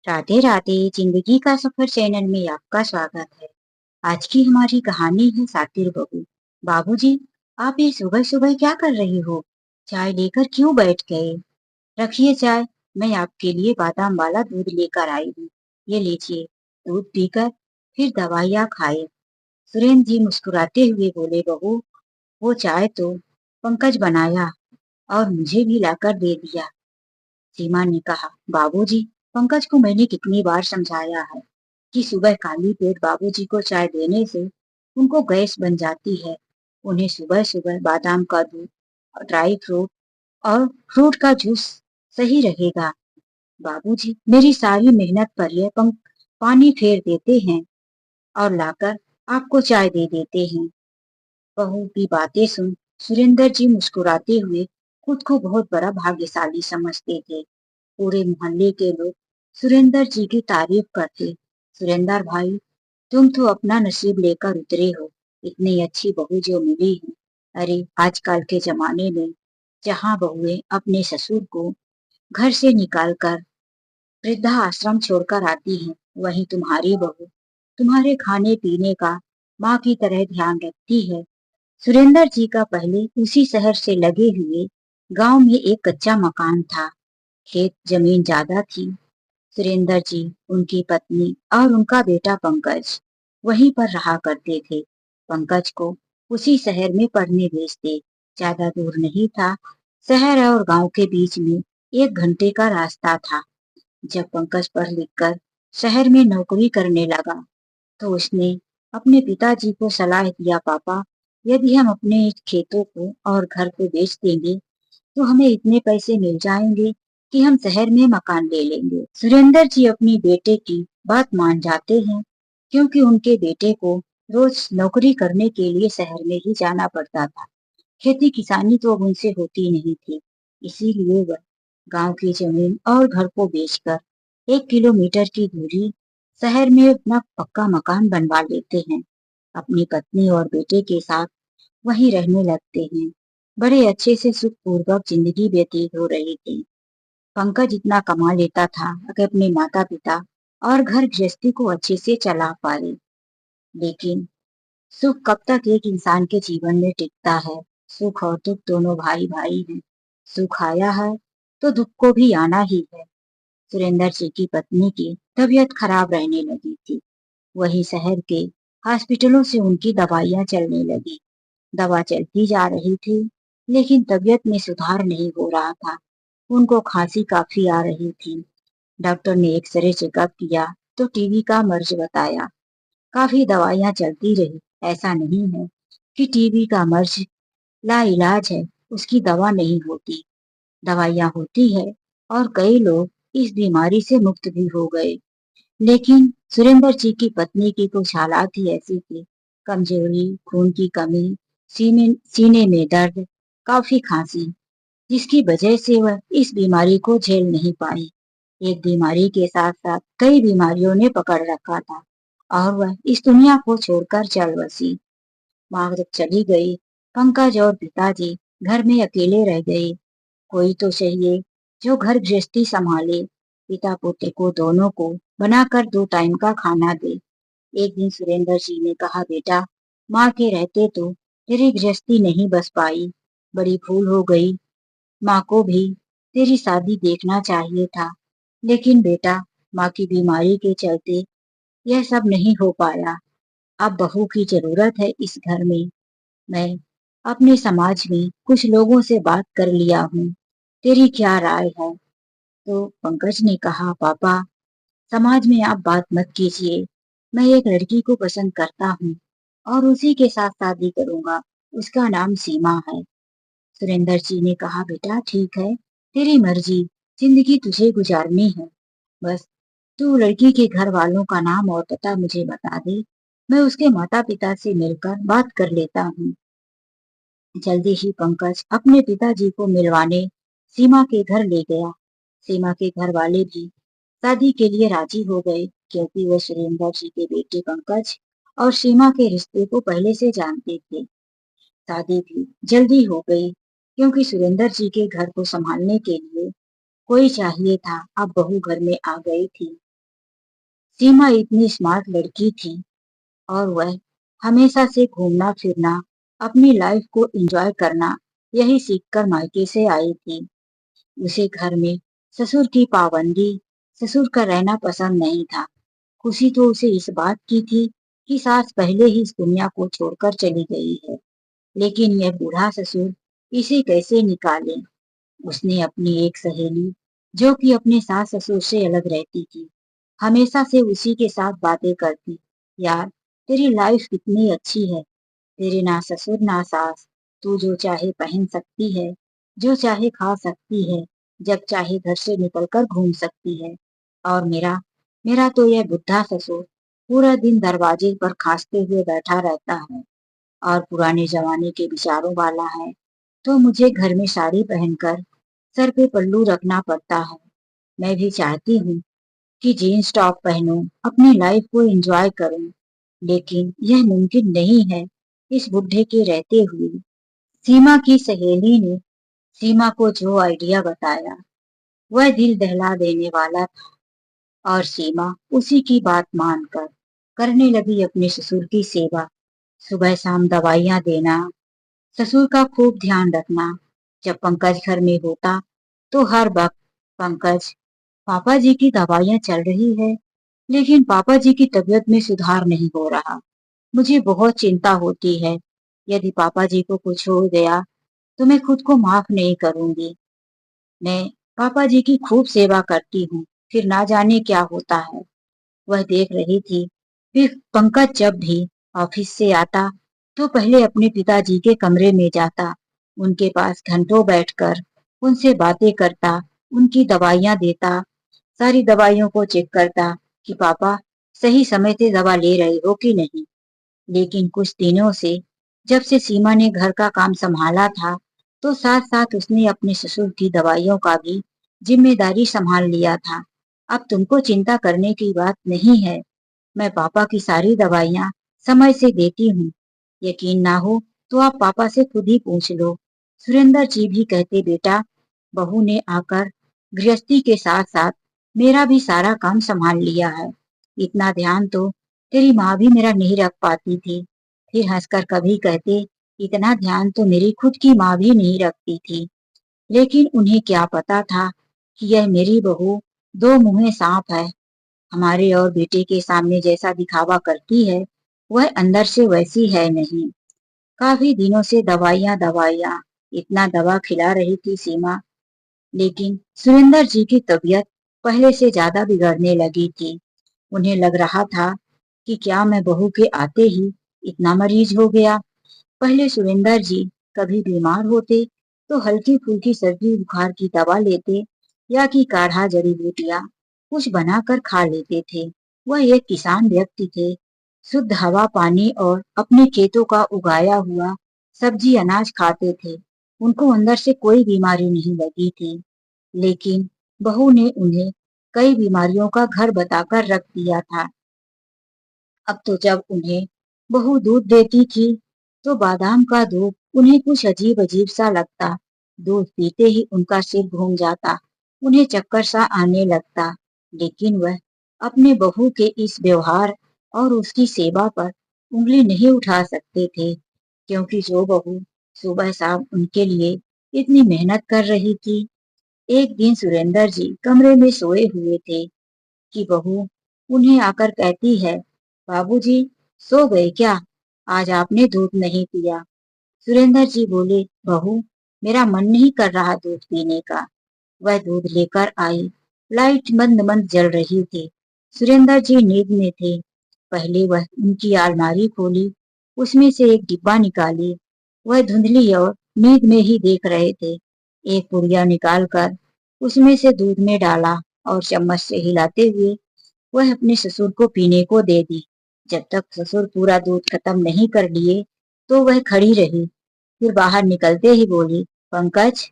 राधे राधे। जिंदगी का सफर चैनल में आपका स्वागत है। आज की हमारी कहानी है सातिर बहू। बाबूजी, आप ये सुबह सुबह क्या कर रही हो? चाय लेकर क्यों बैठ गए? रखिए चाय, मैं आपके लिए बादाम वाला दूध लेकर आई हूँ। ये लीजिए, दूध पीकर फिर दवाइयाँ खाए। सुरेंद्र जी मुस्कुराते हुए बोले, बहू, वो चाय तो पंकज बनाया और मुझे भी लाकर दे दिया। सीमा ने कहा, बाबूजी, पंकज को मैंने कितनी बार समझाया है कि सुबह खाली पेट बाबूजी को चाय देने से उनको गैस बन जाती है। उन्हें सुबह सुबह बादाम का दूध, ड्राई फ्रूट और फ्रूट का जूस सही रहेगा। बाबूजी मेरी सारी मेहनत पर यह पंख पानी फेर देते हैं और लाकर आपको चाय दे देते हैं। बहू की बातें सुन सुरेंद्र जी मुस्कुराते हुए खुद को बहुत बड़ा भाग्यशाली समझते थे। पूरे मोहल्ले के लोग सुरेंद्र जी की तारीफ करते। सुरेंद्र भाई, तुम तो अपना नसीब लेकर उतरे हो। इतनी अच्छी बहू जो मिली है। अरे आजकल के जमाने में जहाँ बहुएं अपने ससुर को घर से निकालकर वृद्धा आश्रम छोड़कर आती हैं, वहीं तुम्हारी बहू तुम्हारे खाने पीने का माँ की तरह ध्यान रखती है। सुरेंद्र जी का पहले उसी शहर से लगे हुए गांव में एक कच्चा मकान था। खेत जमीन ज्यादा थी। सुरेंद्र जी, उनकी पत्नी और उनका बेटा पंकज वहीं पर रहा करते थे। पंकज को उसी शहर में पढ़ने भेजते। ज्यादा दूर नहीं था। शहर और गांव के बीच में 1 घंटे का रास्ता था। जब पंकज पढ़ लिख कर शहर में नौकरी करने लगा तो उसने अपने पिताजी को सलाह दिया, पापा, यदि हम अपने खेतों को और घर को बेच देंगे तो हमें इतने पैसे मिल जाएंगे कि हम शहर में मकान ले लेंगे। सुरेंद्र जी अपनी बेटे की बात मान जाते हैं, क्योंकि उनके बेटे को रोज नौकरी करने के लिए शहर में ही जाना पड़ता था। खेती किसानी तो अब उनसे होती नहीं थी। इसीलिए वह गांव की जमीन और घर को बेचकर 1 किलोमीटर की दूरी शहर में अपना पक्का मकान बनवा लेते हैं। अपनी पत्नी और बेटे के साथ वहीं रहने लगते हैं। बड़े अच्छे से सुखपूर्वक जिंदगी व्यतीत हो रही थी। पंकज इतना कमा लेता था कि अपने माता पिता और घर गृहस्थी को अच्छे से चला पाए। लेकिन सुख कब तक एक इंसान के जीवन में टिकता है? सुख और दुख दोनों भाई भाई हैं। सुख आया है तो दुख को भी आना ही है। सुरेंद्र जी की पत्नी की तबीयत खराब रहने लगी थी। वही शहर के हॉस्पिटलों से उनकी दवाइयां चलने लगी। दवा चलती जा रही थी, लेकिन तबीयत में सुधार नहीं हो रहा था। उनको खांसी काफी आ रही थी। डॉक्टर ने एक्सरे चेकअप किया तो टीबी का मर्ज बताया। काफी दवाइयां चलती रही। ऐसा नहीं है कि टीबी का मर्ज लाइलाज है, उसकी दवा नहीं होती। दवाइयां होती है और कई लोग इस बीमारी से मुक्त भी हो गए। लेकिन सुरेंद्र जी की पत्नी की कुछ हालात ही ऐसी थी। कमजोरी, खून की कमी, सीने में दर्द, काफी खांसी, जिसकी वजह से वह इस बीमारी को झेल नहीं पाई। एक बीमारी के साथ साथ कई बीमारियों ने पकड़ रखा था और वह इस दुनिया को छोड़कर चल बसी। माँ जब चली गई, पंकज और पिताजी घर में अकेले रह गए। कोई तो चाहिए जो घर गृहस्थी संभाले, पिता पोते को दोनों को बनाकर 2 टाइम का खाना दे। एक दिन सुरेंद्र जी ने कहा, बेटा, माँ के रहते तो तेरी गृहस्थी नहीं बस पाई। बड़ी भूल हो गई। माँ को भी तेरी शादी देखना चाहिए था। लेकिन बेटा, माँ की बीमारी के चलते यह सब नहीं हो पाया। अब बहू की जरूरत है इस घर में। मैं अपने समाज में कुछ लोगों से बात कर लिया हूँ। तेरी क्या राय है? तो पंकज ने कहा, पापा, समाज में आप बात मत कीजिए। मैं एक लड़की को पसंद करता हूँ और उसी के साथ शादी करूंगा। उसका नाम सीमा है। सुरेंद्र जी ने कहा, बेटा ठीक है, तेरी मर्जी, जिंदगी तुझे गुजारनी है। बस तू लड़की के घर वालों का नाम और पता मुझे बता दे। मैं उसके माता पिता से मिलकर बात कर लेता हूँ। जल्दी ही पंकज अपने पिताजी को मिलवाने सीमा के घर ले गया। सीमा के घर वाले भी शादी के लिए राजी हो गए, क्योंकि वो सुरेंद्र जी के बेटे पंकज और सीमा के रिश्ते को पहले से जानते थे। शादी भी जल्दी हो गई, क्योंकि सुरेंद्र जी के घर को संभालने के लिए कोई चाहिए था। अब बहू घर में आ गई थी। सीमा इतनी स्मार्ट लड़की थी और वह हमेशा से घूमना फिरना, अपनी लाइफ को एंजॉय करना यही सीखकर मायके से आई थी। उसे घर में ससुर की पाबंदी, ससुर का रहना पसंद नहीं था। खुशी तो उसे इस बात की थी कि सास पहले ही इस दुनिया को छोड़कर चली गई है, लेकिन यह बूढ़ा ससुर इसे कैसे निकाले। उसने अपनी एक सहेली, जो कि अपने सास ससुर से अलग रहती थी, हमेशा से उसी के साथ बातें करती। यार, तेरी लाइफ कितनी अच्छी है, तेरे ना ससुर ना सास, तू जो चाहे पहन सकती है, जो चाहे खा सकती है, जब चाहे घर से निकलकर घूम सकती है। और मेरा मेरा तो यह बुढ़ा ससुर पूरा दिन दरवाजे पर खांसते हुए बैठा रहता है और पुराने जमाने के विचारों वाला है। तो मुझे घर में साड़ी पहनकर सर पे पल्लू रखना पड़ता है। मैं भी चाहती हूँ कि जीन्स टॉप पहनूं, अपनी लाइफ को एंजॉय करूं, लेकिन यह मुमकिन नहीं है इस बुढ़े के रहते हुए। सीमा की सहेली ने सीमा को जो आइडिया बताया वह दिल दहला देने वाला था और सीमा उसी की बात मानकर करने लगी अपने ससुर की सेवा। सुबह शाम दवाइयां देना, ससुर का खूब ध्यान रखना। जब पंकज घर में होता तो हर वक्त पंकज, पापा जी की दवाइयां चल रही है, लेकिन पापा जी की तबीयत में सुधार नहीं हो रहा। मुझे बहुत चिंता होती है। यदि पापा जी को कुछ हो गया तो मैं खुद को माफ नहीं करूंगी। मैं पापा जी की खूब सेवा करती हूँ, फिर ना जाने क्या होता है। वह देख रही थी। फिर पंकज जब भी ऑफिस से आता तो पहले अपने पिताजी के कमरे में जाता, उनके पास घंटों बैठकर उनसे बातें करता, उनकी दवाइयां देता, सारी दवाइयों को चेक करता कि पापा सही समय से दवा ले रहे हो कि नहीं। लेकिन कुछ दिनों से, जब से सीमा ने घर का काम संभाला था, तो साथ साथ उसने अपने ससुर की दवाइयों का भी जिम्मेदारी संभाल लिया था। अब तुमको चिंता करने की बात नहीं है। मैं पापा की सारी दवाइयां समय से देती हूँ। यकीन ना हो तो आप पापा से खुद ही पूछ लो। सुरेंद्र जी भी कहते, बेटा, बहू ने आकर गृहस्थी के साथ साथ मेरा भी सारा काम संभाल लिया है। इतना ध्यान तो तेरी माँ भी मेरा नहीं रख पाती थी। फिर हंसकर कभी कहते, इतना ध्यान तो मेरी खुद की माँ भी नहीं रखती थी। लेकिन उन्हें क्या पता था कि यह मेरी बहू दो मुंहे सांप है। हमारे और बेटे के सामने जैसा दिखावा करती है, वह अंदर से वैसी है नहीं। काफी दिनों से दवाइयां दवाइयां, इतना दवा खिला रही थी सीमा, लेकिन सुरेंद्र जी की तबीयत पहले से ज्यादा बिगड़ने लगी थी। उन्हें लग रहा था कि क्या मैं बहू के आते ही इतना मरीज हो गया। पहले सुरेंद्र जी कभी बीमार होते तो हल्की फुल्की सर्दी बुखार की दवा लेते या कि काढ़ा जड़ी बूटियां कुछ बनाकर खा लेते थे। वह एक किसान व्यक्ति थे, शुद्ध हवा पानी और अपने खेतों का उगाया हुआ सब्जी अनाज खाते थे। उनको अंदर से कोई बीमारी नहीं लगी थी। लेकिन बहू ने उन्हें कई बीमारियों का घर बताकर रख दिया था। अब तो जब उन्हें बहू दूध देती थी तो बादाम का दूध उन्हें कुछ अजीब अजीब सा लगता। दूध पीते ही उनका सिर घूम जाता, उन्हें चक्कर सा आने लगता। लेकिन वह अपने बहू के इस व्यवहार और उसकी सेवा पर उंगली नहीं उठा सकते थे, क्योंकि जो बहू सुबह शाम उनके लिए इतनी मेहनत कर रही थी। एक दिन सुरेंद्र जी कमरे में सोए हुए थे कि बहू उन्हें आकर कहती है, बाबूजी सो गए क्या? आज आपने दूध नहीं पिया। सुरेंद्र जी बोले, बहू, मेरा मन नहीं कर रहा दूध पीने का। वह दूध लेकर आई। लाइट मंद मंद जल रही थी। सुरेंद्र जी नींद में थे। पहले वह उनकी अलमारी खोली, उसमें से एक डिब्बा निकाली। वह धुंधली और नींद में ही देख रहे थे। एक पुड़िया निकालकर उसमें से दूध में डाला और चम्मच से हिलाते हुए वह अपने ससुर को पीने को दे दी। जब तक ससुर पूरा दूध खत्म नहीं कर लिए तो वह खड़ी रही। फिर बाहर निकलते ही बोली, पंकज,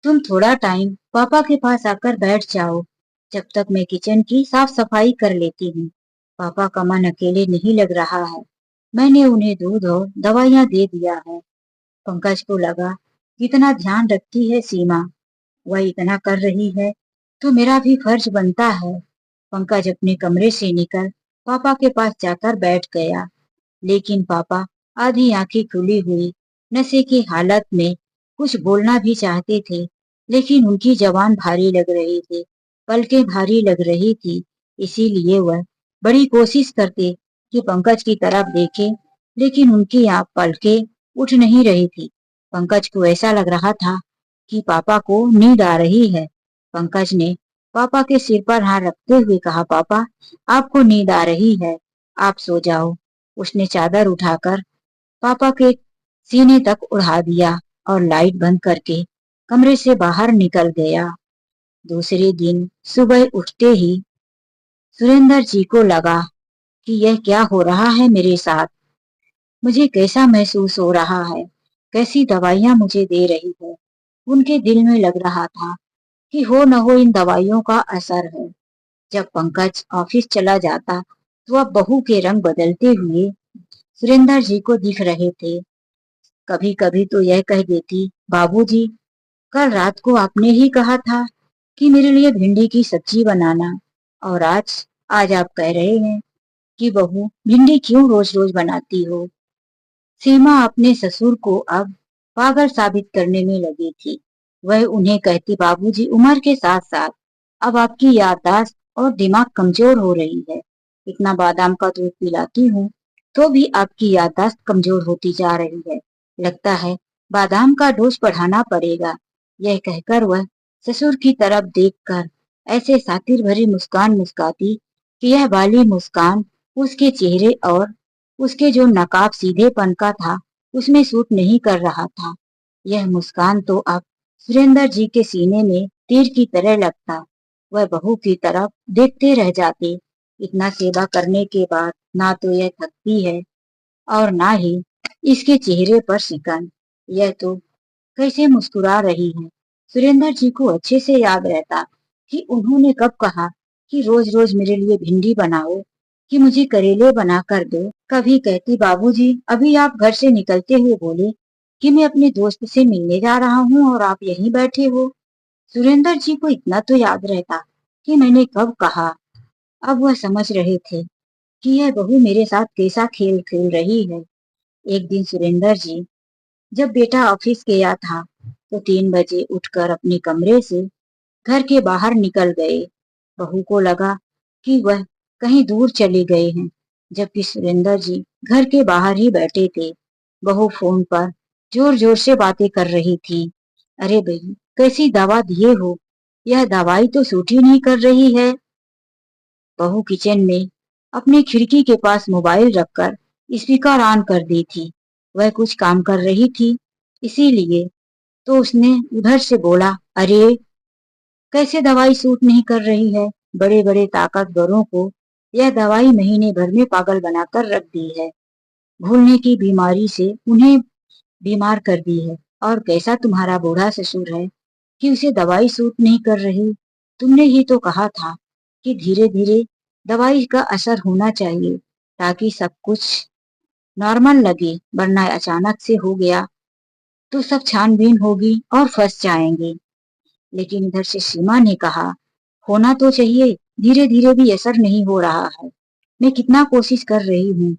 तुम थोड़ा टाइम पापा के पास आकर बैठ जाओ, जब तक मैं किचन की साफ सफाई कर लेती हूँ। पापा का मन अकेले नहीं लग रहा है। मैंने उन्हें दूध और दवाइयां दे दिया है। पंकज को लगा, कितना ध्यान रखती है सीमा, वह इतना कर रही है तो मेरा भी फर्ज बनता है। पंकज अपने कमरे से निकल पापा के पास जाकर बैठ गया, लेकिन पापा आधी आंखें खुली हुई नशे की हालत में कुछ बोलना भी चाहते थे, लेकिन उनकी जबान भारी लग रही थी, पलकें भारी लग रही थी। इसीलिए वह बड़ी कोशिश करते कि पंकज की तरफ देखे, लेकिन उनकी आप पलकें उठ नहीं रही थी। पंकज को ऐसा लग रहा था कि पापा को नींद आ रही है। पंकज ने पापा के सिर पर हाथ रखते हुए कहा, पापा आपको नींद आ रही है, आप सो जाओ। उसने चादर उठाकर पापा के सीने तक उड़ा दिया और लाइट बंद करके कमरे से बाहर निकल गया। दूसरे दिन सुबह उठते ही सुरेंद्र जी को लगा कि यह क्या हो रहा है मेरे साथ। मुझे कैसा महसूस हो रहा है, कैसी दवाइयां मुझे दे रही है। उनके दिल में लग रहा था कि हो न हो इन दवाइयों का असर है। जब पंकज ऑफिस चला जाता तो अब बहू के रंग बदलते हुए सुरेंद्र जी को दिख रहे थे। कभी कभी तो यह कह देती, बाबूजी कल रात को आपने ही कहा था कि मेरे लिए भिंडी की सब्जी बनाना, और आज आज आप कह रहे हैं कि बहू भिंडी क्यों रोज रोज बनाती हो। सीमा अपने ससुर को अब पागल साबित करने में लगी थी। वह उन्हें कहती, बाबूजी उम्र के साथ साथ अब आपकी याददाश्त और दिमाग कमजोर हो रही है। इतना बादाम का दूध पिलाती हूँ तो भी आपकी याददाश्त कमजोर होती जा रही है। लगता है बादाम का डोज बढ़ाना पड़ेगा। यह कहकर वह ससुर की तरफ देखकर ऐसे सातिर भरी मुस्कान मुस्काती कि यह वाली मुस्कान उसके चेहरे और उसके जो नकाब सीधेपन का था उसमें सूट नहीं कर रहा था। यह मुस्कान तो अब सुरेंद्र जी के सीने में तीर की तरह लगता। वह बहू की तरफ देखते रह जाते। इतना सेवा करने के बाद ना तो यह थकती है और ना ही इसके चेहरे पर सिकन। यह तो कैसे मुस्कुरा रही है। सुरेंद्र जी को अच्छे से याद रहता कि उन्होंने कब कहा कि रोज रोज मेरे लिए भिंडी बनाओ, कि मुझे करेले बना कर दो। कभी कहती, बाबूजी अभी आप घर से निकलते हुए बोले कि मैं अपने दोस्त से मिलने जा रहा हूँ और आप यहीं बैठे हो। सुरेंद्र जी को इतना तो याद रहता कि मैंने कब कहा। अब वह समझ रहे थे कि यह बहू मेरे साथ कैसा खेल खेल रही है। एक दिन सुरेंद्र जी जब बेटा ऑफिस गया था तो 3 बजे उठकर अपने कमरे से घर के बाहर निकल गए। बहू को लगा कि वह कहीं दूर चले गए हैं, जबकि सुरेंद्र जी घर के बाहर ही बैठे थे। बहू फोन पर जोर जोर से बातें कर रही थी। अरे भाई कैसी दवा दिए हो, यह दवाई तो सूट ही नहीं कर रही है। बहू किचन में अपनी खिड़की के पास मोबाइल रखकर स्पीकर ऑन कर दी थी। वह कुछ काम कर रही थी, इसीलिए तो उसने उधर से बोला, अरे कैसे दवाई सूट नहीं कर रही है। बड़े बड़े ताकतवरों को यह दवाई महीने भर में पागल बनाकर रख दी है। भूलने की बीमारी से उन्हें बीमार कर दी है। और कैसा तुम्हारा बूढ़ा ससुर है कि उसे दवाई सूट नहीं कर रही। तुमने ही तो कहा था कि धीरे धीरे दवाई का असर होना चाहिए ताकि सब कुछ नॉर्मल लगे, वरना अचानक से हो गया तो सब छानबीन होगी और फंस जाएंगे। लेकिन इधर से सीमा ने कहा, होना तो चाहिए, धीरे धीरे भी असर नहीं हो रहा है। मैं कितना कोशिश कर रही हूँ,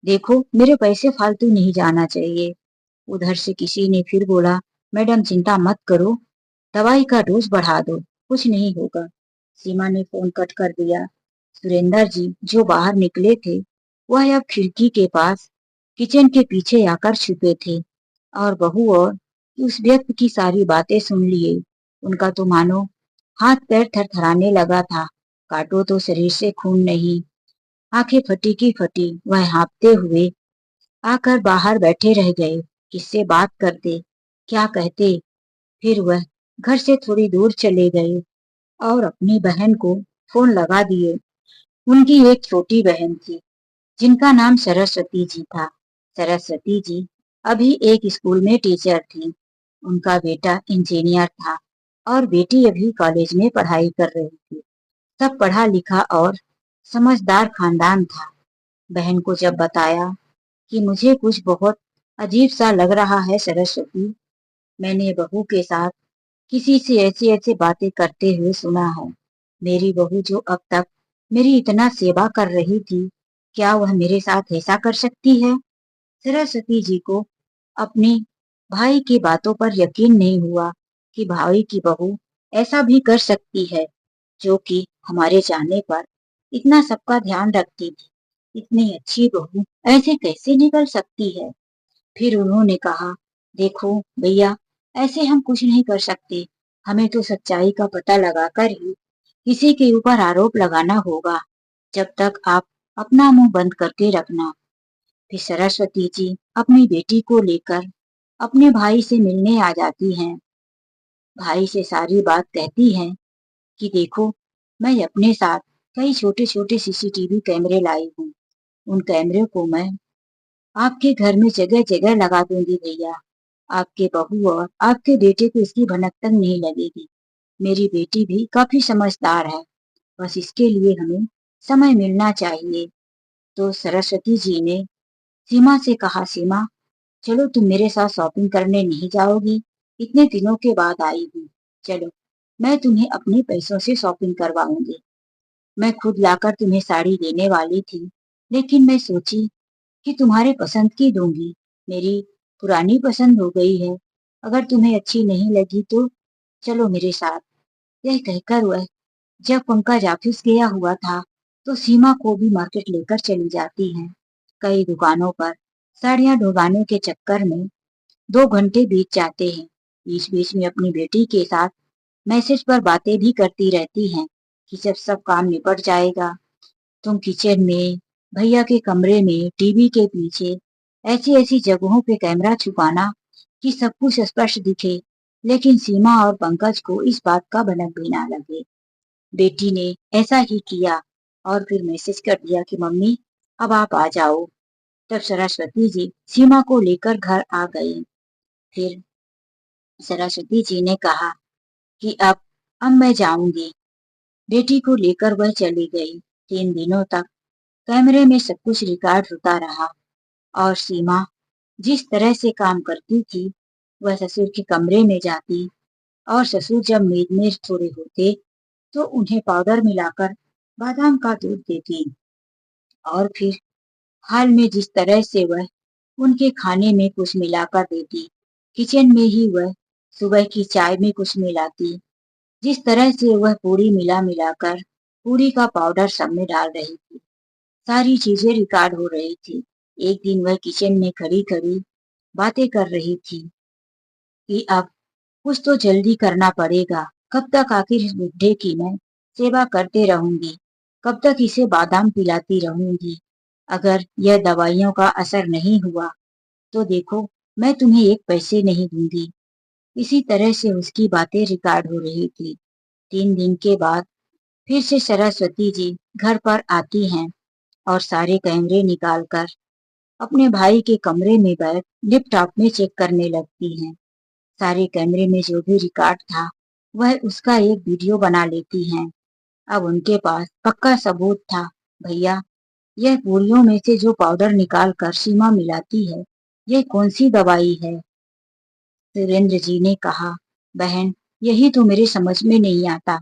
देखो मेरे पैसे फालतू नहीं जाना चाहिए। उधर से किसी ने फिर बोला, मैडम चिंता मत करो, दवाई का डोज बढ़ा दो, कुछ नहीं होगा। सीमा ने फोन कट कर दिया। सुरेंद्र जी जो बाहर निकले थे वह अब खिड़की के पास किचन के पीछे आकर छुपे थे और बहू और उस व्यक्ति की सारी बातें सुन लिए। उनका तो मानो हाथ पैर थरथराने लगा था। काटो तो शरीर से खून नहीं। आंखें फटी की फटी वह हाँफते हुए आकर बाहर बैठे रह गए। किससे बात करते, क्या कहते। फिर वह घर से थोड़ी दूर चले गए और अपनी बहन को फोन लगा दिए। उनकी एक छोटी बहन थी जिनका नाम सरस्वती जी था। सरस्वती जी अभी एक स्कूल में टीचर थी। उनका बेटा इंजीनियर था और बेटी अभी कॉलेज में पढ़ाई कर रही थी। सब पढ़ा लिखा और समझदार खानदान था। बहन को जब बताया कि मुझे कुछ बहुत अजीब सा लग रहा है सरस्वती, मैंने बहू के साथ किसी से ऐसी ऐसी बातें करते हुए सुना है। मेरी बहू जो अब तक मेरी इतना सेवा कर रही थी, क्या वह मेरे साथ ऐसा कर सकती है? सरस्वती जी को अपने भाई की बातों पर यकीन नहीं हुआ कि भाई की बहू ऐसा भी कर सकती है, जो कि हमारे जाने पर इतना सबका ध्यान रखती थी। इतनी अच्छी बहू ऐसे कैसे निकल सकती है? फिर उन्होंने कहा, देखो भैया, ऐसे हम कुछ नहीं कर सकते। हमें तो सच्चाई का पता लगाकर ही किसी के ऊपर आरोप लगाना होगा। जब तक आप अपना मुंह बंद करके रखना। फिर सरस्वती जी अपनी बेटी को लेकर अपने भाई से मिलने आ जाती हैं। भाई से सारी बात कहती हैं कि देखो, मैं अपने साथ कई छोटे छोटे सीसीटीवी कैमरे लाई हूँ। उन कैमरे को मैं आपके घर में जगह जगह लगा दूंगी भैया। आपके बहू और आपके बेटे को इसकी भनक तक नहीं लगेगी। मेरी बेटी भी काफी समझदार है। बस इसके लिए हमें समय मिलना चाहिए। तो सरस्वती जी ने सीमा से कहा, सीमा, चलो तुम मेरे साथ शॉपिंग करने नहीं जाओगी? इतने दिनों के बाद आई हूँ। चलो, मैं तुम्हें अपने पैसों से शॉपिंग करवाऊंगी। मैं खुद लाकर तुम्हें साड़ी देने वाली थी, लेकिन मैं सोची कि तुम्हारे पसंद की दूंगी। मेरी पुरानी पसंद हो गई है। अगर तुम्हें अच्छी नहीं लगी तो चलो मेरे साथ। यह कहकर वह जब पंकज ऑफिस गया हुआ था, तो सीमा को भी मार्केट लेकर चली जाती है। कई दुकानों पर साड़ियां ढुलवाने के चक्कर में 2 घंटे बीत जाते हैं। बीच बीच में अपनी बेटी के साथ मैसेज पर बातें भी करती रहती हैं कि जब सब काम निपट जाएगा, तुम किचन में, भैया के कमरे में, टीवी के पीछे, ऐसी ऐसी जगहों पे कैमरा छुपाना कि सब कुछ स्पष्ट दिखे, लेकिन सीमा और पंकज को इस बात का भनक भी ना लगे। बेटी ने ऐसा ही किया और फिर मैसेज कर दिया कि मम्मी, अब आप आ जाओ। तब सरस्वती जी सीमा को लेकर घर आ गई। फिर सरस्वती जी ने कहा कि अब मैं जाऊंगी। बेटी को लेकर वह चली गई। 3 दिनों तक कैमरे में सब कुछ रिकॉर्ड होता रहा और सीमा जिस तरह से काम करती थी, वह ससुर के कमरे में जाती और ससुर जब मेद में थोड़े होते तो उन्हें पाउडर मिलाकर बादाम का दूध देती और फिर हाल में जिस तरह से वह उनके खाने में कुछ मिलाकर देती, किचन में ही वह सुबह की चाय में कुछ मिलाती, जिस तरह से वह पूरी मिला मिलाकर पूरी का पाउडर सब में डाल रही थी, सारी चीजें रिकॉर्ड हो रही थी। एक दिन वह किचन में खड़ी खड़ी बातें कर रही थी कि अब कुछ तो जल्दी करना पड़ेगा। कब तक आखिर इस बुढ़े की मैं सेवा करते रहूंगी? कब तक इसे बादाम पिलाती रहूंगी? अगर यह दवाइयों का असर नहीं हुआ तो देखो, मैं तुम्हें एक पैसे नहीं दूंगी। इसी तरह से उसकी बातें रिकॉर्ड हो रही थी। 3 दिन के बाद फिर से सरस्वती जी घर पर आती हैं और सारे कैमरे निकालकर अपने भाई के कमरे में बैठ लैपटॉप में चेक करने लगती हैं। सारे कैमरे में जो भी रिकॉर्ड था, वह उसका एक वीडियो बना लेती हैं। अब उनके पास पक्का सबूत था। भैया, यह पूरियों में से जो पाउडर निकाल कर सीमा मिलाती है, यह कौन सी दवाई है? सुरेंद्र जी ने कहा, बहन, यही तो मेरे समझ में नहीं आता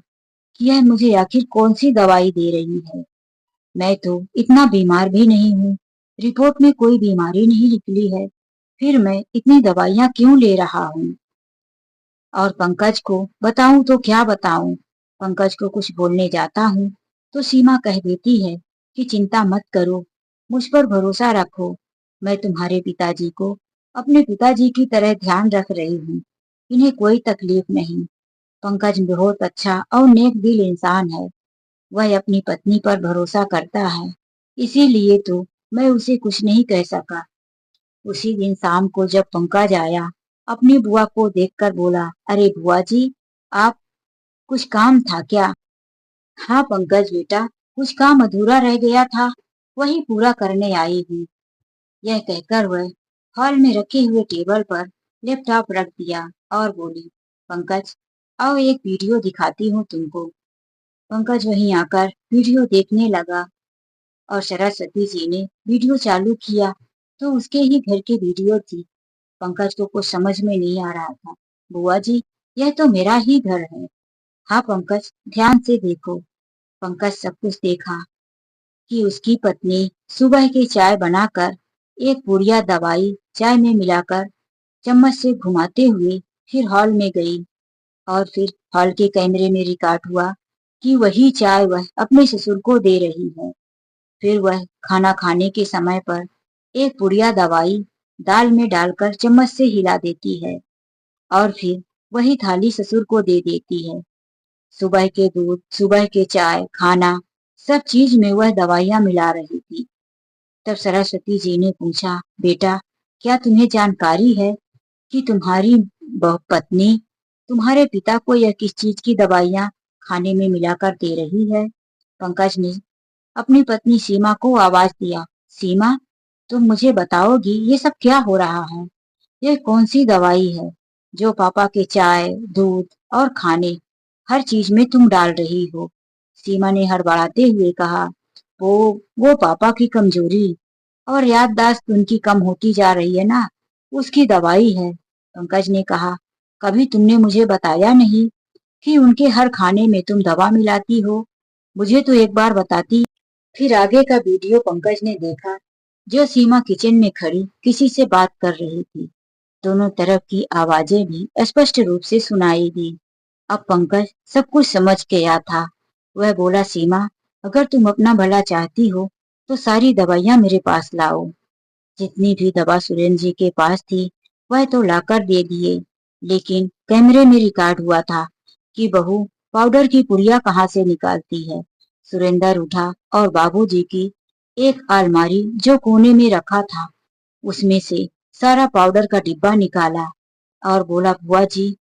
कि यह मुझे आखिर कौन सी दवाई दे रही है। मैं तो इतना बीमार भी नहीं हूँ। रिपोर्ट में कोई बीमारी नहीं निकली है। फिर मैं इतनी दवाइयाँ क्यों ले रहा हूँ? और पंकज को बताऊं तो क्या बताऊं? पंकज को कुछ बोलने जाता हूँ तो सीमा कह देती है कि चिंता मत करो, मुझ पर भरोसा रखो। मैं तुम्हारे पिताजी को अपने पिताजी की तरह ध्यान रख रही हूँ। इन्हें कोई तकलीफ नहीं। पंकज बहुत अच्छा और नेक दिल इंसान है। वह अपनी पत्नी पर भरोसा करता है। इसीलिए तो मैं उसे कुछ नहीं कह सका। उसी दिन शाम को जब पंकज आया, अपनी बुआ को देखकर बोला, अरे बुआ जी, आप, कुछ काम था क्या? हाँ पंकज बेटा, कुछ काम अधूरा रह गया था, वही पूरा करने आई हूँ। यह कहकर वह हॉल में रखे हुए टेबल पर लैपटॉप रख दिया और बोली, पंकज, आओ एक वीडियो दिखाती हूँ तुमको। पंकज वहीं आकर वीडियो देखने लगा और सरस्वती जी ने वीडियो चालू किया तो उसके ही घर की वीडियो थी। पंकज को कुछ समझ में नहीं आ रहा था। बुआ जी, यह तो मेरा ही घर है। हाँ पंकज, ध्यान से देखो। पंकज सब कुछ देखा कि उसकी पत्नी सुबह की चाय बनाकर एक पुड़िया दवाई चाय में मिलाकर चम्मच से घुमाते हुए फिर हॉल में गई और फिर हॉल के कैमरे में रिकॉर्ड हुआ कि वही चाय वह अपने ससुर को दे रही है। फिर वह खाना खाने के समय पर एक पुड़िया दवाई दाल में डालकर चम्मच से हिला देती है और फिर वही थाली ससुर को दे देती है। सुबह के दूध, सुबह के चाय, खाना, सब चीज में वह दवाइयां मिला रही थी। तब सरस्वती जी ने पूछा, बेटा क्या तुम्हें जानकारी है कि तुम्हारी पत्नी तुम्हारे पिता को यह किस चीज की दवाइयां खाने में मिलाकर दे रही है? पंकज ने अपनी पत्नी सीमा को आवाज दिया, सीमा तुम मुझे बताओगी ये सब क्या हो रहा है? ये कौन सी दवाई है जो पापा के चाय, दूध और खाने हर चीज में तुम डाल रही हो? सीमा ने हड़बड़ाते हुए कहा, वो पापा की कमजोरी और याददाश्त उनकी कम होती जा रही है ना, उसकी दवाई है। पंकज ने कहा, कभी तुमने मुझे बताया नहीं कि उनके हर खाने में तुम दवा मिलाती हो? मुझे तो एक बार बताती। फिर आगे का वीडियो पंकज ने देखा जो सीमा किचन में खड़ी किसी से बात कर रही थी। दोनों तरफ की आवाजें भी स्पष्ट रूप से सुनाई दी। अब पंकज सब कुछ समझ गया था। वह बोला, सीमा अगर तुम अपना भला चाहती हो तो सारी दवाइयां मेरे पास लाओ। जितनी भी दवा सुरेंद्र जी के पास थी वह तो लाकर दे दिए, लेकिन कैमरे में रिकॉर्ड हुआ था कि बहू पाउडर की पुड़िया कहाँ से निकालती है। सुरेंद्र उठा और बाबूजी की एक अलमारी जो कोने में रखा था उसमें से सारा पाउडर का डिब्बा निकाला और बोला, बुआ जी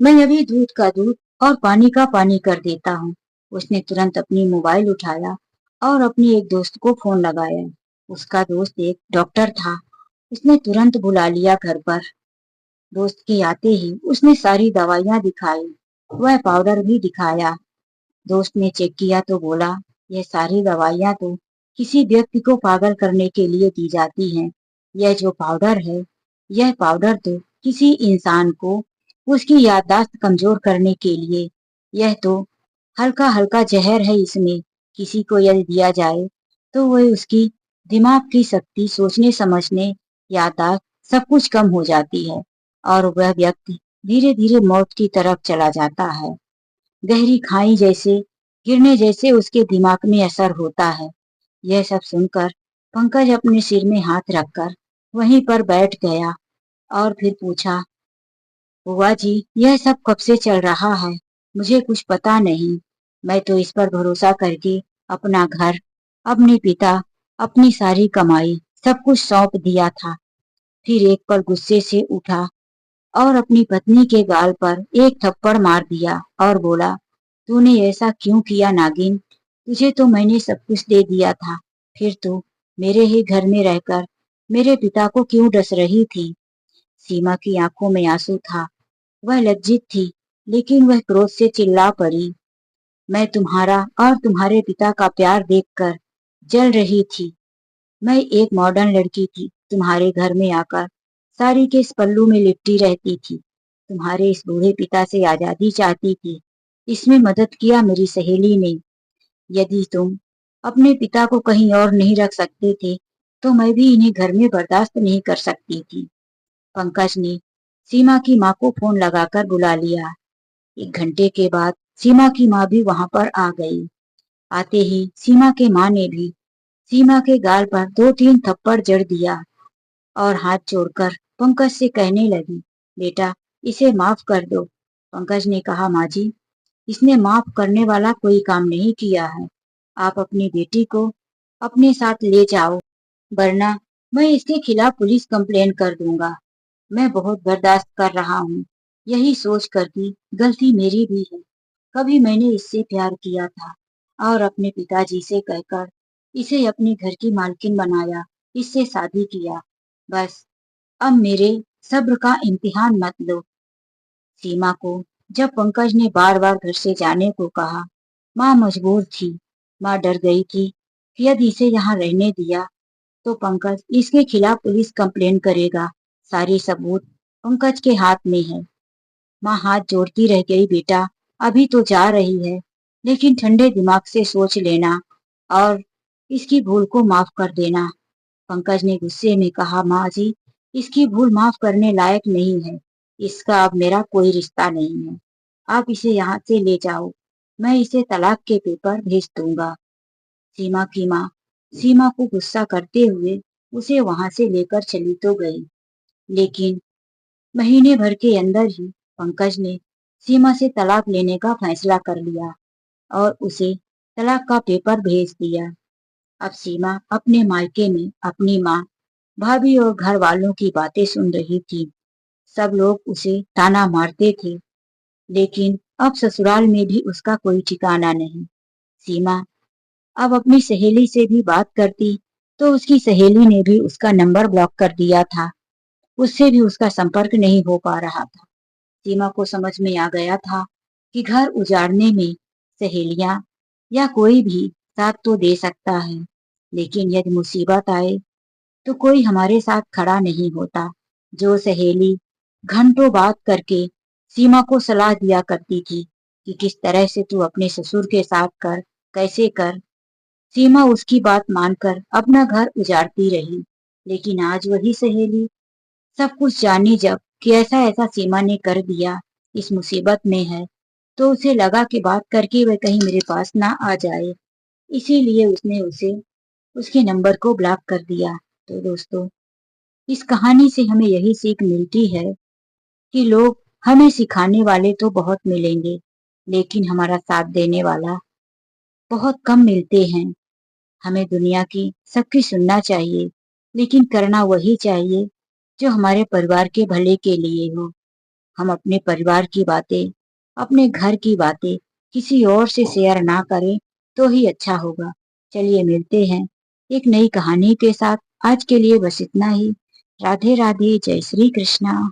मैं अभी दूध का दूध और पानी का पानी कर देता हूँ। उसने तुरंत अपनी मोबाइल उठाया और अपने एक दोस्त को फोन लगाया। उसका दोस्त एक डॉक्टर था। उसने तुरंत बुला लिया घर पर। दोस्त के आते ही उसने सारी दवाइयां दिखाई, वह पाउडर भी दिखाया। दोस्त ने चेक किया तो बोला, यह सारी दवाइयां तो किसी व्यक्ति को पागल करने के लिए दी जाती हैं। यह जो पाउडर है, यह पाउडर तो किसी इंसान को उसकी याददाश्त कमजोर करने के लिए, यह तो हल्का हल्का जहर है। इसमें किसी को यदि दिया जाए तो वह उसकी दिमाग की शक्ति, सोचने समझने, याददाश्त सब कुछ कम हो जाती है और वह व्यक्ति धीरे धीरे मौत की तरफ चला जाता है। गहरी खाई जैसे गिरने जैसे उसके दिमाग में असर होता है। यह सब सुनकर पंकज अपने सिर में हाथ रखकर वहीं पर बैठ गया और फिर पूछा, बुआ जी यह सब कब से चल रहा है? मुझे कुछ पता नहीं। मैं तो इस पर भरोसा करके अपना घर, अपने पिता, अपनी सारी कमाई सब कुछ सौंप दिया था। फिर एक पल गुस्से से उठा और अपनी पत्नी के गाल पर एक थप्पड़ मार दिया और बोला, तूने ऐसा क्यों किया नागिन? तुझे तो मैंने सब कुछ दे दिया था, फिर तू मेरे ही घर में रहकर मेरे पिता को क्यों डस रही थी? सीमा की आंखों में आंसू था। वह लज्जित थी, लेकिन वह क्रोध से चिल्ला पड़ी, मैं तुम्हारा और तुम्हारे पिता का प्यार देखकर जल रही थी। मैं एक मॉडर्न लड़की थी, तुम्हारे घर में आकर साड़ी के इस पल्लू में लिपटी रहती थी। तुम्हारे इस बूढ़े पिता से आजादी चाहती थी। इसमें मदद किया मेरी सहेली ने। यदि तुम अपने पिता को कहीं और नहीं रख सकते थे तो मैं भी इन्हें घर में बर्दाश्त नहीं कर सकती थी। पंकज ने सीमा की माँ को फोन लगाकर बुला लिया। 1 घंटे के बाद सीमा की माँ भी वहां पर आ गई। आते ही सीमा के माँ ने भी सीमा के गाल पर 2-3 थप्पड़ जड़ दिया और हाथ जोड़कर पंकज से कहने लगी, बेटा इसे माफ कर दो। पंकज ने कहा, माँ जी इसने माफ करने वाला कोई काम नहीं किया है। आप अपनी बेटी को अपने साथ ले जाओ, वरना मैं इसके खिलाफ पुलिस कंप्लेन कर दूंगा। मैं बहुत बर्दाश्त कर रहा हूँ। यही सोच कर कि गलती मेरी भी है। कभी मैंने इससे प्यार किया था और अपने पिताजी से कहकर इसे अपने घर की मालकिन बनाया, इससे शादी किया। बस अब मेरे सब्र का इम्तिहान मत लो। सीमा को जब पंकज ने बार बार घर से जाने को कहा, माँ मजबूर थी। माँ डर गई थी कि यदि इसे यहाँ रहने दिया तो पंकज इसके खिलाफ पुलिस कंप्लेन करेगा। सारे सबूत पंकज के हाथ में है। माँ हाथ जोड़ती रह गई, बेटा अभी तो जा रही है, लेकिन ठंडे दिमाग से सोच लेना और इसकी भूल को माफ कर देना। पंकज ने गुस्से में कहा, माँ जी, इसकी भूल माफ करने लायक नहीं है। इसका अब मेरा कोई रिश्ता नहीं है। आप इसे यहाँ से ले जाओ। मैं इसे तलाक के पेपर भेज दूंगा। सीमा की माँ सीमा को गुस्सा करते हुए उसे वहां से लेकर चली तो गई, लेकिन महीने भर के अंदर ही पंकज ने सीमा से तलाक लेने का फैसला कर लिया और उसे तलाक का पेपर भेज दिया। अब सीमा अपने मायके में अपनी माँ, भाभी और घर वालों की बातें सुन रही थी। सब लोग उसे ताना मारते थे, लेकिन अब ससुराल में भी उसका कोई ठिकाना नहीं। सीमा अब अपनी सहेली से भी बात करती तो उसकी सहेली ने भी उसका नंबर ब्लॉक कर दिया था। उससे भी उसका संपर्क नहीं हो पा रहा था। सीमा को समझ में आ गया था कि घर उजाड़ने में सहेलियां या कोई भी साथ तो दे सकता है, लेकिन यदि मुसीबत आए तो कोई हमारे साथ खड़ा नहीं होता। जो सहेली घंटों बात करके सीमा को सलाह दिया करती थी कि किस तरह से तू अपने ससुर के साथ कर, कैसे कर, सीमा उसकी बात मानकर अपना घर उजाड़ती रही। लेकिन आज वही सहेली सब कुछ जानी जब कि ऐसा ऐसा सीमा ने कर दिया, इस मुसीबत में है, तो उसे लगा कि बात करके वह कहीं मेरे पास ना आ जाए, इसीलिए उसने उसे उसके नंबर को ब्लॉक कर दिया। तो दोस्तों, इस कहानी से हमें यही सीख मिलती है कि लोग हमें सिखाने वाले तो बहुत मिलेंगे, लेकिन हमारा साथ देने वाला बहुत कम मिलते हैं। हमें दुनिया की सबकी सुनना चाहिए, लेकिन करना वही चाहिए जो हमारे परिवार के भले के लिए हो। हम अपने परिवार की बातें, अपने घर की बातें किसी और से शेयर ना करें तो ही अच्छा होगा। चलिए मिलते हैं एक नई कहानी के साथ। आज के लिए बस इतना ही। राधे राधे, जय श्री कृष्णा।